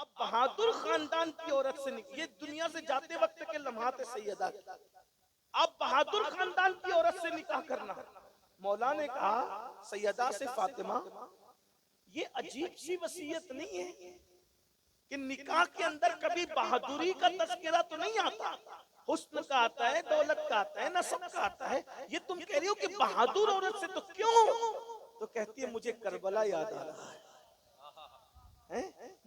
अब बहादुर खानदान की औरत से ये दुनिया से जाते वक्त के लम्हात है सैयदा। अब बहादुर खानदान की औरत से निकाह करना। मौला ने कहा सैयदा से फातिमा, ये अजीब सी वसीयत नहीं है कि निकाह के अंदर कभी बहादुरी का तस्करा तो नहीं आता, हुस्न का आता है, दौलत का आता है, नसब का आता है, ये तुम कह रही हो कि बहादुर औरत से, तो क्यों? तो कहती है मुझे करबला याद आ रहा है,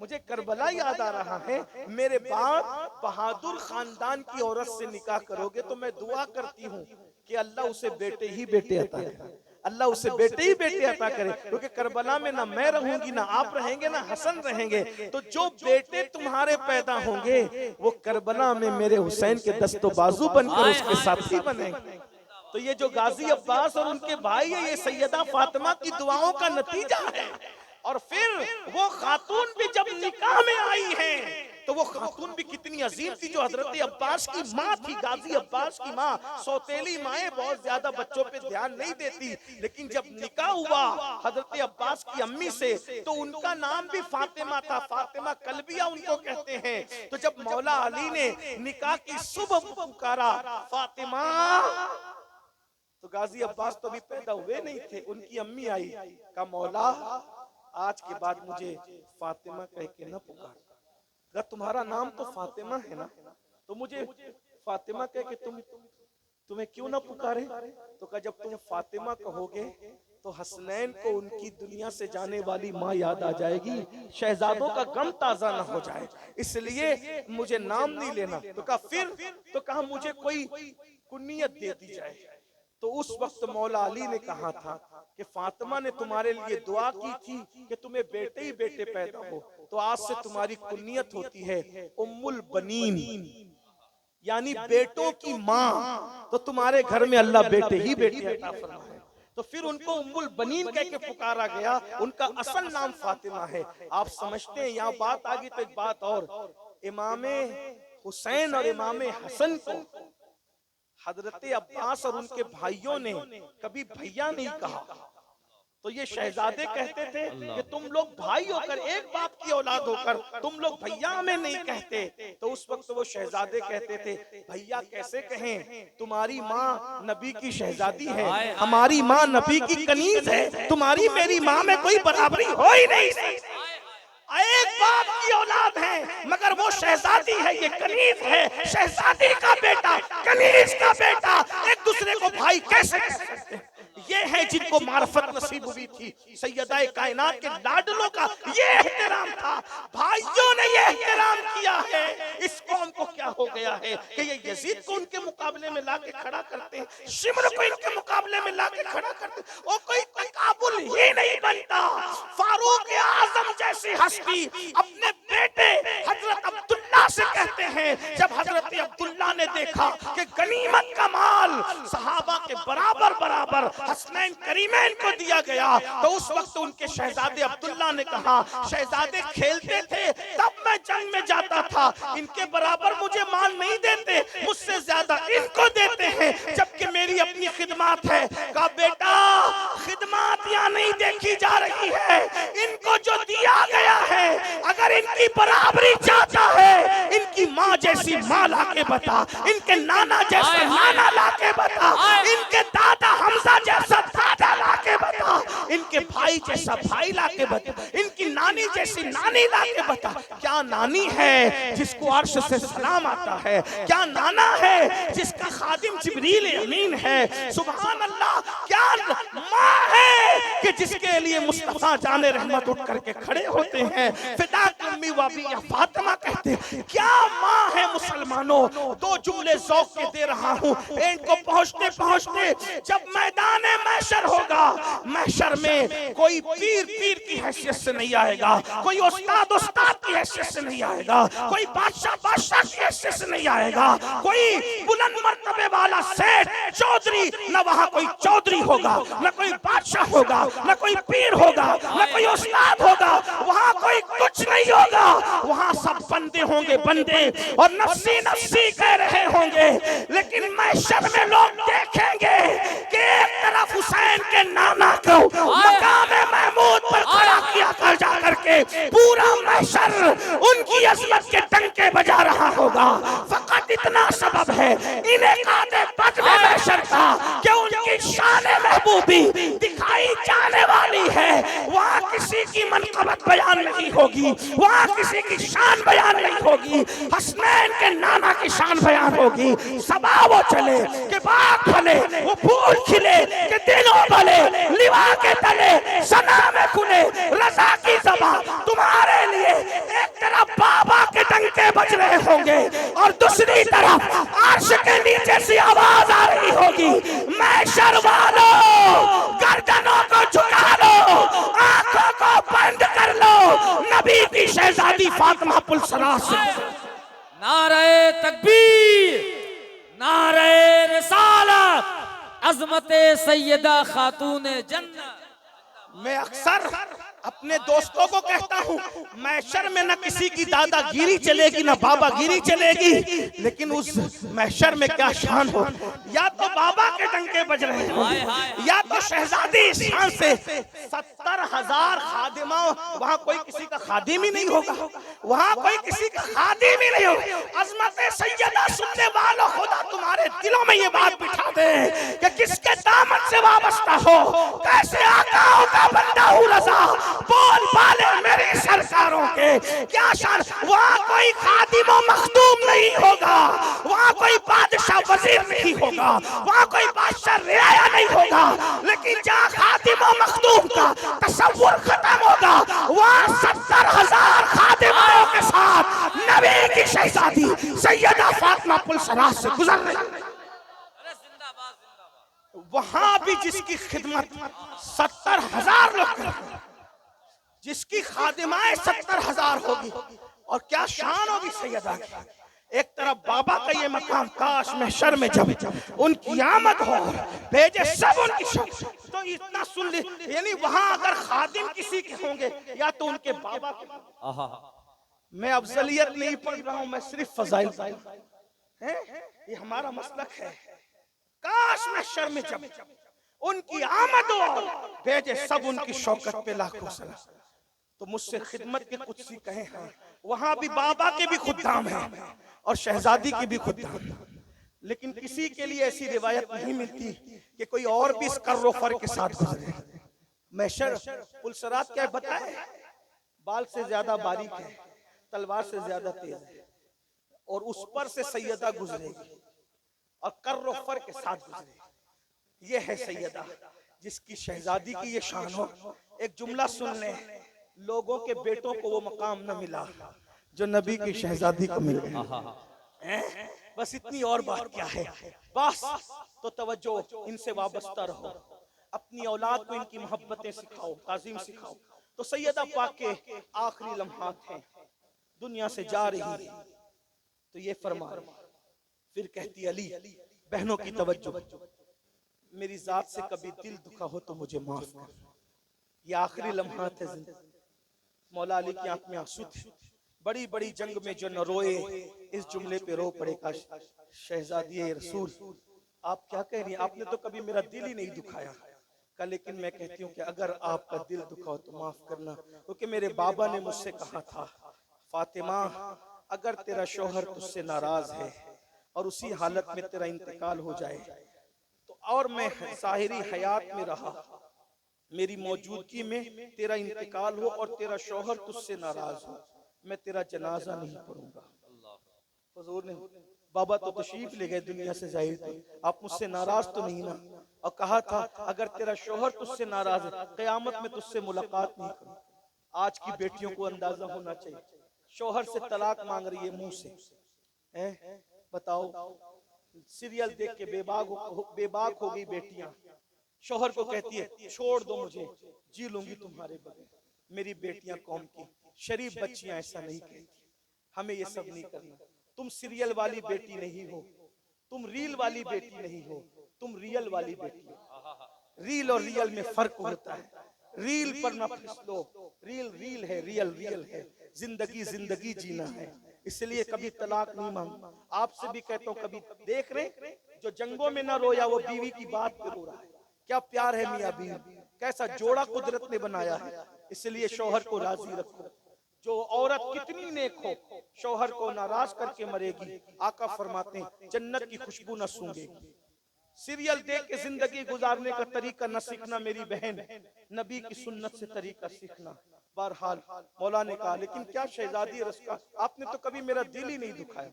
मुझे करबला याद आ रहा है। मेरे बाप बहादुर खानदान की औरत से निकाह करोगे तो मैं दुआ करती हूँ कि अल्लाह उसे बेटे ही बेटे अता करे, अल्लाह उसे बेटे ही बेटे अता करे, क्योंकि करबला में ना मैं रहूंगी, ना आप रहेंगे, ना हसन रहेंगे, तो जो बेटे तुम्हारे पैदा होंगे वो करबला में मेरे हुसैन के दस्तो बाजू बनकर उसके साथी बनेंगे। तो ये जो गाजी अब्बास और उनके भाई है, ये सैयदा फातिमा की दुआओं का नतीजा है। और फिर वो खातून भी जब निकाह में आई हैं, तो वो खातून भी कितनी अजीम थी, जो हजरत अब्बास की माँ थी, गाजी अब्बास की माँ। सौतेली माएँ बहुत ज्यादा बच्चों पे ध्यान नहीं देती, लेकिन जब निकाह हुआ हजरत अब्बास की अम्मी से, तो उनका नाम भी फातिमा था, फातिमा कलबिया उनको कहते हैं। तो जब मौला अली ने निकाह की सुबह पुकारा फातिमा, तो गाजी अब्बास तो अभी पैदा हुए नहीं थे, उनकी अम्मी आई, कहा मौला आज के बाद मुझे फातिमा कह के न पुकार, अगर तुम्हारा नाम तो फातिमा है ना, तो मुझे फातिमा कह के तुम्हें क्यों ना पुकारे? तो कहा जब तुम फातिमा कहोगे तो हसनैन को उनकी दुनिया से जाने वाली माँ याद आ जाएगी, शहजादों का गम ताजा ना हो जाए, इसलिए मुझे नाम नहीं लेना। तो कहा फिर? तो कहा मुझे कोई कुनियत दे दी जाए। तो उस वक्त मौला अली ने कहा था कि फातिमा ने तुम्हारे लिए दुआ की थी कि तुम्हें बेटे ही बेटे पैदा हो, तो आज से तुम्हारी कुनियत होती है उम्मुल बनीन, यानी बेटों की माँ। तो तुम्हारे घर में अल्लाह बेटे ही बेटे अता फरमाए। तो फिर उनको उम्मुल बनीन कह के पुकारा गया, उनका असल नाम फातिमा है। आप समझते हैं यहाँ बात आ गई। तो एक बात और, इमामे हुसैन और इमामे हसन को हजरत अब्बास और उनके भाइयों ने कभी भैया नहीं कहा। तो ये शहजादे कहते थे कि तुम लोग भाई होकर, एक बाप की औलाद होकर तुम लोग भैया में नहीं कहते। तो उस वक्त वो शहजादे कहते थे भैया कैसे कहें, तुम्हारी माँ नबी की शहजादी है, हमारी माँ नबी की कनीज है, तुम्हारी मेरी माँ में कोई बराबरी हो ही नहीं। एक बाप की औलाद है मगर वो शहजादी है, ये कनीज है, शहजादी का बेटा, कनीज का बेटा, एक दूसरे को भाई कैसे कह सकते हैं? ये है जिनको मार्फत नसीब हुई थी। सैयदा कायनात के लाडलों का ये एहतराम था, भाइयों ने ये एहतराम किया है। इस कौम को क्या हो गया है कि ये यजीद को उनके मुकाबले में लाके खड़ा करते हैं, शिमर को इनके मुकाबले में लाके खड़ा करते हैं, और कोई तकाबुल ही नहीं बनता। फारूक आजम जैसी हस्ती अपने बेटे हजरत अब्दुल्ला से कहते हैं, जब हजरत अब्दुल्ला ने देखा कि गनीमत का माल सहाबा के बराबर बराबर हसनैन करीमैन को दिया गया, तो उस वक्त उनके शहजादे अब्दुल्ला ने कहा, शहजादे खेलते थे तब मैं जंग में जाता था, इनके बराबर मुझे माल नहीं देते, मुझसे ज्यादा इनको देते हैं, जबकि मेरी अपनी खिदमत है। कहा बेटा खिदमत यहाँ नहीं देखी जा रही है, इनको जो दिया गया है अगर इनकी बराबरी चाहता है, इनकी माँ जैसी माँ लाके बता, इनके नाना जैसा नाना लाके बता, इनके दादा हमजा जैसा दादा लाके बता, इनके भाई जैसा भाई लाके बता, इनकी नानी जैसी नानी लाके बता। क्या नानी है जिसको अर्श से सलाम आता है, क्या नाना है जिसका खादिम जिब्रील अमीन है, सुभान अल्लाह, क्या माँ है कि जिसके लिए मुस्तफा जाने रहमत उठ करके खड़े होते हैं, फिदा उम्मी वाबी या फातिमा कहते हैं। क्या माँ है मुसलमानों। दो जुमले ज़ौक़ के दे रहा हूँ, इनको पहुँचते पहुँचते जब मैदान महशर होगा, महशर में कोई पीर पीर की हैसियत से नहीं आएगा, कोई उस्ताद उस्ताद की हैसियत से नहीं आएगा, कोई बादशाह बादशाह की हैसियत से नहीं आएगा, कोई बुलंद मर्तबे वाला सेठ चौधरी, न वहाँ कोई चौधरी होगा, न कोई बादशाह होगा, न कोई पीर होगा, न कोई उस्ताद होगा, वहाँ कोई कुछ नहीं होगा, वहाँ सब बंदे होंगे, बंदे, और नफ्सी नफ्सी कह रहे होंगे। लेकिन महशर में लोग देखेंगे कि एक तरफ हुसैन के नाना को मकाम महमूद पर खड़ा किया कर जा करके, के पूरा महशर उनकी अजमत के डंके बजा रहा होगा। फकत इतना सबब है इनेकाद बज़्म महशर का कि उनकी शान महबूबी दिखाई जाने वाली है। वहाँ किसी की मनक़बत बयान नहीं होगी, वहाँ किसी की शान बयान नहीं होगी, हसनैन के नाना की शान बयान होगी। सबा वो चले कि बाग फले, वो फूल खिले कि दिनों भले, लिवा के तले सना में खुले रजा की ज़बा तुम्हारे लिए। एक तरफ बाबा के डंके बज रहे होंगे और दूसरी तरफ अर्श के नीचे से आवाज आ रही होगी, महशर वालों गर्दनों को झुका लो, आंखों को बंद कर लो, नबी की शहजादी फातिमा पुलसरार से। नारे तकबीर, नारे रिसालत, अज़मते सैयदा खातून जन्नत। मैं अक्सर अपने दोस्तों को कहता हूँ, महशर में न किसी की दादागिरी चलेगी न बाबागिरी चलेगी, लेकिन उस महशर में क्या शान हो। या तो बाबा के डंके बज रहे हो, या तो शहजादी शान से 70,000 खादिमा, वहाँ कोई किसी का खादिम ही नहीं होगा, वहाँ कोई किसी का खादिम ही नहीं होगा। अज़मत सैयदा सुनने वालों, खुदा तुम्हारे दिलों में ये बात बिठा दे कि किसके दामन से वाबस्ता हो, कैसे आकाओं का बंदा हूँ रज़ा, बोल पाले मेरी सरकारों के क्या शान। वहाँ कोई खादिम व मखदूम नहीं होगा, वहाँ कोई बादशाह वजीर नहीं होगा, वहाँ कोई बादशाह रियाया नहीं होगा, लेकिन जहाँ खादिम व मखदूम का तसव्वुर खत्म होगा, वहाँ 70,000 खादिमों के साथ नबी की शहजादी सैयदा फातिमा पुलसरार से गुजर रही। वहां भी जिसकी खिदमत 70,000 लोग करेंगे, जिसकी खादिमाएं 70,000 होगी, और क्या शान होगी सैयदा की। एक तरफ बाबा का ये मकाम, काश महशर में जब उनकी आमद हो, भेजे सब उनकी शक्ल, तो इतना सुन ले, यानी वहां अगर खादिम किसी के होंगे या तो उनके बाबा के। मैं अफजलियत नहीं पढ़ रहा हूं, मैं सिर्फ फजाइल है, ये हमारा मसलक है। काश महशर में जब उनकी आमद हो, भेजे सब उनकी शौकत पे लाखों सलाम। तो मुझसे खिदमत के कुछ सी कहे हैं, वहां भी बाबा के भी खुद्दाम हैं और शहजादी की भी खुद्दाम, लेकिन किसी के लिए ऐसी रिवायत नहीं मिलती कि कोई और भी इस कर्रो फर के साथ गुजरे। महशर पुलसरात क्या बताए, बाल से ज्यादा बारीक है, तलवार से ज्यादा तेज है, और उस पर से सैयदा गुजरेगी और कर्रो फर के साथ गुजरेगी। ये है सैयदा जिसकी शहजादी की ये शान हो। एक जुमला सुन ले, लोगों के बेटों को वो मकाम न मिला जो नबी की शहजादी को मिल गया। बस इतनी और बात क्या है, बस तो तवज्जो, इनसे वाबस्ता रहो, अपनी औलाद को इनकी मोहब्बतें सिखाओ, ताज़ीम सिखाओ। तो सैयदा पाक के आखिरी लम्हात हैं, दुनिया से जा रही, तो ये फरमा, फिर कहती अली, बहनों की तवज्जो, मेरी जात से कभी दिल दुखा हो तो मुझे माफ कर। ये आखिरी लम्हात है जिंदगी। मौला अली की आंख में आंसू थे, बड़ी बड़ी जंग में जो न रोए, इस जुमले पे रो पड़े, का शहजादी रसूल आप क्या कह रही हैं, आपने तो कभी मेरा दिल ही नहीं दुखाया का, लेकिन मैं कहती हूँ कि अगर आपका दिल दुखा हो तो माफ करना, क्योंकि मेरे बाबा ने मुझसे कहा था, फातिमा अगर तेरा शौहर तुझसे नाराज है और उसी हालत में तेरा इंतकाल हो जाए तो, और मैं ज़ाहिरी हयात में रहा, मेरी मौजूदगी में तेरा इंतकाल हो और तेरा शौहर तुझसे नाराज हो, मैं तेरा जनाजा नहीं पढ़ूंगा। हुजूर ने, बाबा तो तशरीफ ले गए दुनिया से, जाहिर थे आप मुझसे नाराज तो नहीं ना, और कहा था अगर तेरा शौहर तुझसे नाराज है, क़यामत में तुझसे मुलाकात नहीं करूं। आज की बेटियों को अंदाजा होना चाहिए, शौहर से तलाक मांग रही है मुंह से, बताओ, सीरियल देख के बेबाक हो गई बेटियां, शौहर को कहती है छोड़ दो मुझे, जी लूंगी तुम्हारे बगैर। मेरी बेटियां कौम की शरीफ बच्चियां ऐसा नहीं कहती, हमें ये सब नहीं करना। तुम सीरियल वाली बेटी नहीं हो, तुम रील वाली बेटी नहीं हो, तुम रियल वाली बेटी हो। रील और रियल में फर्क होता है, रील पर ना फिसलो, रील रील है, रियल रियल है। जिंदगी जिंदगी जीना है, इसलिए कभी तलाक नहीं मांगू। आपसे भी कहता हूँ, कभी देख रहे जो जंगों में ना रोया वो बीवी की बात पे रो रहा है। क्या प्यार है मियां बीवी, कैसा जोड़ा कुदरत ने बनाया है। इसलिए शौहर को राजी रखो। जो औरत कितनी नेक हो, शौहर को नाराज करके मरेगी, आका फरमाते हैं जन्नत की खुशबू न सूंघेगी। सीरियल देख के जिंदगी गुजारने का तरीका न सीखना मेरी बहन, नबी की सुन्नत से तरीका सीखना। बहरहाल मौला ने कहा, लेकिन क्या शहजादी रस्का, आपने तो कभी मेरा दिल ही नहीं दुखाया,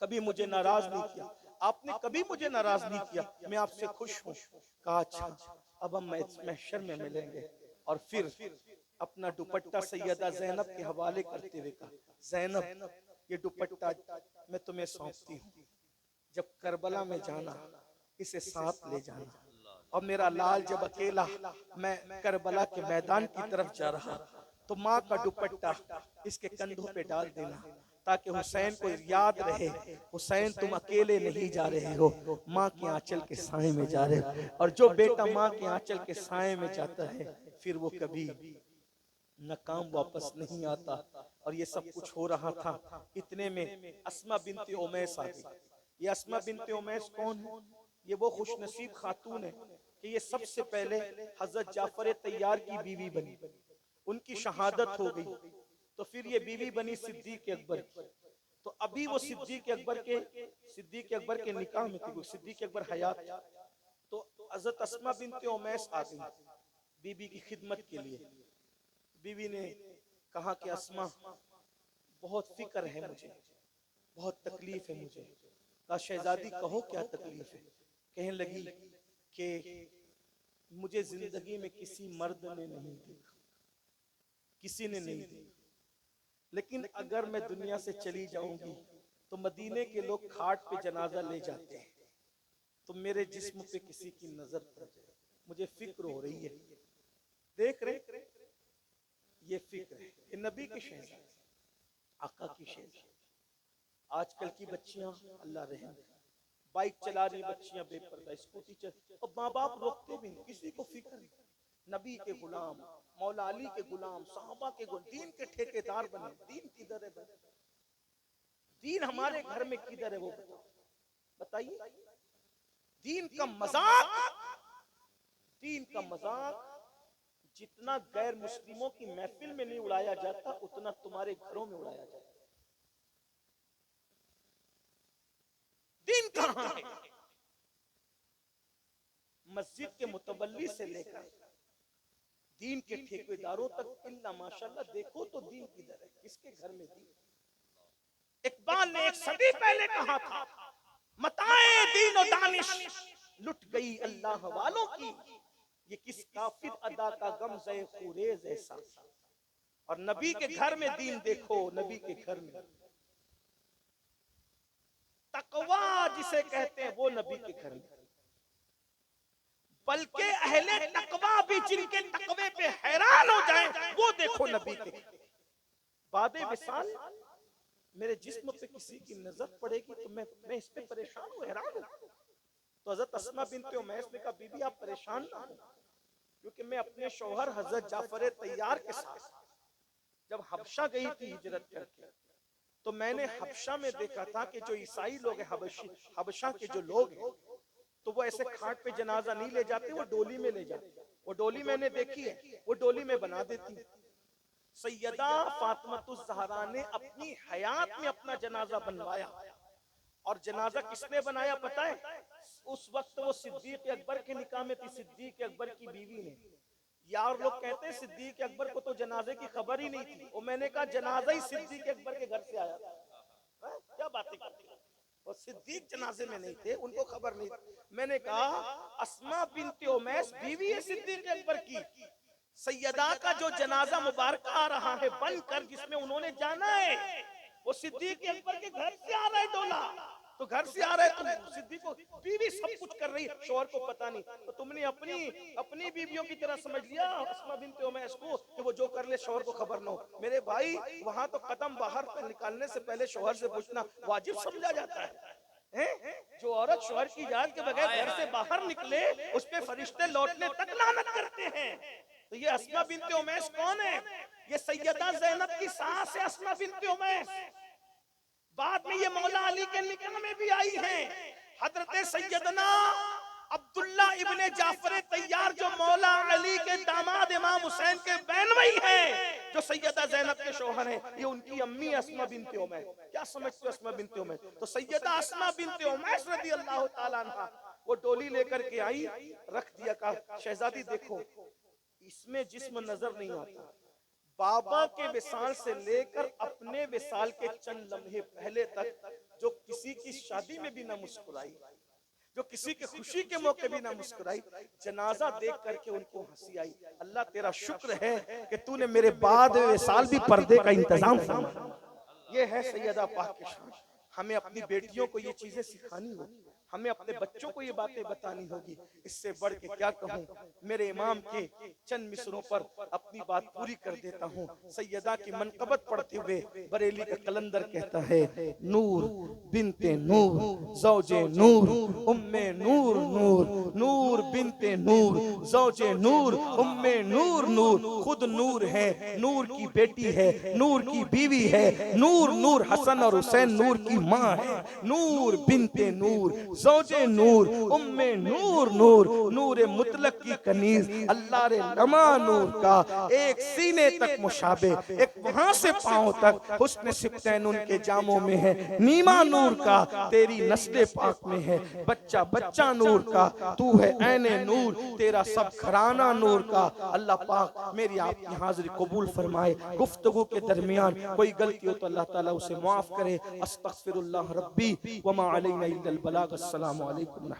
कभी मुझे नाराज नहीं किया, आपने कभी मुझे नाराज नहीं किया, मैं आपसे खुश हूँ। कहा अच्छा, अब हम महशर में मिलेंगे। और फिर अपना दुपट्टा सैयदा ज़ैनब के हवाले करते हुए कहा, ज़ैनब ये दुपट्टा मैं तुम्हें सौंपती हूँ, जब करबला में जाना इसे साथ ले जाना। और मेरा लाल जब अकेला मैं करबला के मैदान की तरफ जा रहा, तो माँ का दुपट्टा इसके कंधों पे डाल देना, ताकि हुसैन को याद रहे, हुसैन तुम अकेले नहीं जा रहे हो, माँ के आंचल के साए में जा रहे हो। और जो बेटा माँ के आंचल के साए में जाता है, फिर वो कभी नाकाम वापस नहीं आता। और ये सब कुछ हो रहा था, इतने में अस्मा बिनते उमैस आ गई। ये अस्मा बिनते उमैस कौन है? ये वो खुशनसीब खातून है कि ये सबसे पहले हजरत जाफर तैयार की बीवी बनी, उनकी शहादत हो गई, तो फिर ये बीवी बनी सिद्दीक अकबर की। तो अभी वो सिद्दीक अकबर के निकाह में थी, सिद्दीक अकबर हयात था। तो हजरत अस्मा बिनते उमैस आ गई बीबी की खिदमत के लिए। बीवी ने कहा कि अस्मा, बहुत फिक्र है मुझे, बहुत तकलीफ है मुझे। कहा शहजादी कहो क्या तकलीफ है? कहने लगी कि मुझे जिंदगी में किसी मर्द ने नहीं देखा, किसी ने नहीं देखा, लेकिन अगर मैं दुनिया से चली जाऊंगी तो मदीने के लोग खाट पे जनाजा ले जाते हैं, तो मेरे जिस्म पे किसी की नजर पड़ जाए, मुझे फिक्र हो रही है। देख रहे ये फिक्र है, ये नबी की शहजादी, आका की शहजादी। आजकल की बच्चियां अल्लाह रहम, बाइक चला रही बच्चियां बेपर्दा, स्कूटी चल, और माँ बाप रोकते भी नहीं, किसी को फिक्र नहीं। नबी के गुलाम, मौला अली के गुलाम, साहबा के गुलाम, दीन के ठेकेदार बने। दीन किधर है? दीन हमारे घर में किधर है? वो बताइए। दीन का मजाक, दीन का मजाक जितना गैर मुस्लिमों की महफिल में नहीं उड़ाया जाता, उतना तुम्हारे घरों में उड़ाया जाता। दीन कहां है? मस्जिद के मुतवल्ली से लेकर दीन के ठेकेदारों तक, इल्ला माशाल्लाह देखो तो दीन किधर है, किसके घर में दीन? इकबाल ने एक सदी पहले कहा था, मताए दीन और दानिश लुट गई अल्लाह वालों की, ये किस काफिर अदा का गमज़े खुरेज ऐसा। और नबी के घर में दीन देखो, नबी के घर में तकवा जिसे कहते हैं वो नबी के घर में, बल्कि अहले तकवा भी जिनके तकवे पे हैरान हो जाएं, वो देखो नबी के। बादे विसाल मेरे जिस्म पे किसी की नजर पड़ेगी तो मैं इस पे परेशान हूँ, हैरान हूँ। तो हजरत अस्मा बिनते उमैस ने कहा, बीबी आप परेशान ना हो, क्योंकि मैं अपने शौहर हजरत जाफर तैयार के साथ जब हबशा गई थी हिजरत करके, तो मैंने हबशा में देखा था कि जो ईसाई लोग हैं, हबशा के जो लोग हैं, तो वो ऐसे खाट पे जनाजा नहीं ले जाते, वो डोली में ले जाते। वो डोली मैंने देखी है, वो डोली में बना देती। सैयदा फातिमातुज़ ज़हरा ने अपनी हयात में अपना जनाजा बनवाया। और जनाजा किसने बनाया पता है? उस वक्त वो सिद्दीक अकबर के निकाह में थी, सिद्दीक अकबर की बीवी ने। यार लोग कहते हैं सिद्दीक अकबर को तो जनाजे की खबर ही नहीं थी। और मैंने कहा जनाजा ही सिद्दीक अकबर के घर से आया था। क्या बातें करते हैं? और सिद्दीक जनाजे में नहीं थे, उनको खबर नहीं थी। मैंने कहा अस्मा बिनते उमैस बीवी है सिद्दीक अकबर की, सैयदा का जो जनाजा मुबारक आ रहा है बनकर, जिसमें उन्होंने जाना है, वो सिद्दीक अकबर के घर से आ रहा है डोला। तो घर से आ रहा है तो सिद्दीक को बीवी सब कुछ कर रही है, शौहर को पता नहीं। तो तुमने अपनी बीवियों की तरह समझ लिया अस्मा बिनते उमैस को कि वो जो कर ले शौहर को खबर ना हो। मेरे भाई, वहां तो कदम बाहर पे निकालने से पहले शौहर से पूछना वाजिब समझा जाता है। जो औरत शौहर की इजाजत के बगैर घर से बाहर निकले, उस पे फरिश्ते लौटने तक लानत करते हैं। तो ये अस्मा बिनते उमैस कौन है? ये सैयदा ज़ैनब की सास है अस्मा बिनते उमैस। बाद में ये मौला अली के निकाह में भी आई हैं। हजरत सैयदना अब्दुल्ला इब्ने जाफर तैयार जो मौला अली के दामाद इमाम हुसैन के बहनवई हैं, जो सैयदा ज़ैनब के शौहर हैं, ये उनकी अम्मी अस्मा बिनते उमैस। क्या समझते हो अस्मा बिनते उमैस? तो सैयदा अस्मा बिनते उमैस रज़ी अल्लाह ताला अन्हा वो डोली लेकर के आई, रख दिया, कहा शहजादी देखो इसमें जिस्म नजर नहीं आता। बाबा के विसाल से लेकर अपने विसाल के चंद लम्हे पहले तक जो किसी की शादी में भी ना मुस्कुराई, जो किसी के खुशी के मौके भी ना मुस्कुराई, जनाजा देख करके उनको हंसी आई। अल्लाह तेरा शुक्र है कि तूने मेरे बाद विसाल भी पर्दे का इंतजाम फरमाया। ये है सैयदा पाक की शान। हमें अपनी बेटियों को ये चीजें सिखानी होगी, हमें अपने बच्चों को ये बातें बतानी होगी। इससे बढ़ के क्या कहूँ, मेरे इमाम के चंद मिसरों पर अपनी बात पूरी कर देता हूँ। सैयदा की मनकबत पढ़ते हुए बरेली का कलंदर कहता है, नूर बिनते नूर ज़ौजे नूर उम्मे नूर नूर, नूर बिनते नूर ज़ौजे नूर उम्मे नूर नूर, खुद नूर है, नूर की बेटी है, नूर की बीवी है, नूर नूर हसन और हुसैन नूर की माँ है। नूर बिनते नूर ज़ौजे नूर उम्मे नूर नूर, नूर मुतलक की कनीज अल्लाह रे लमा नूर का, एक सीने तक मुशाबे, एक वहां से पांव तक हुस्न सिफ्तैन उनके जामों में है। नीमा नूर का तेरी नस्ले पाक में है, बच्चा बच्चा नूर का, तू है ऐने नूर, तेरा सब घराना नूर का। अल्लाह पाक मेरी आपकी हाजिरी कबूल फरमाए। गुफ्तगू के दरमियान कोई गलती हो तो अल्लाह ताला उसे माफ करे। अस्तगफिरुल्लाह रब्बी व मा अलैना इल्लल बलाग। अस्सलामु अलैकुम।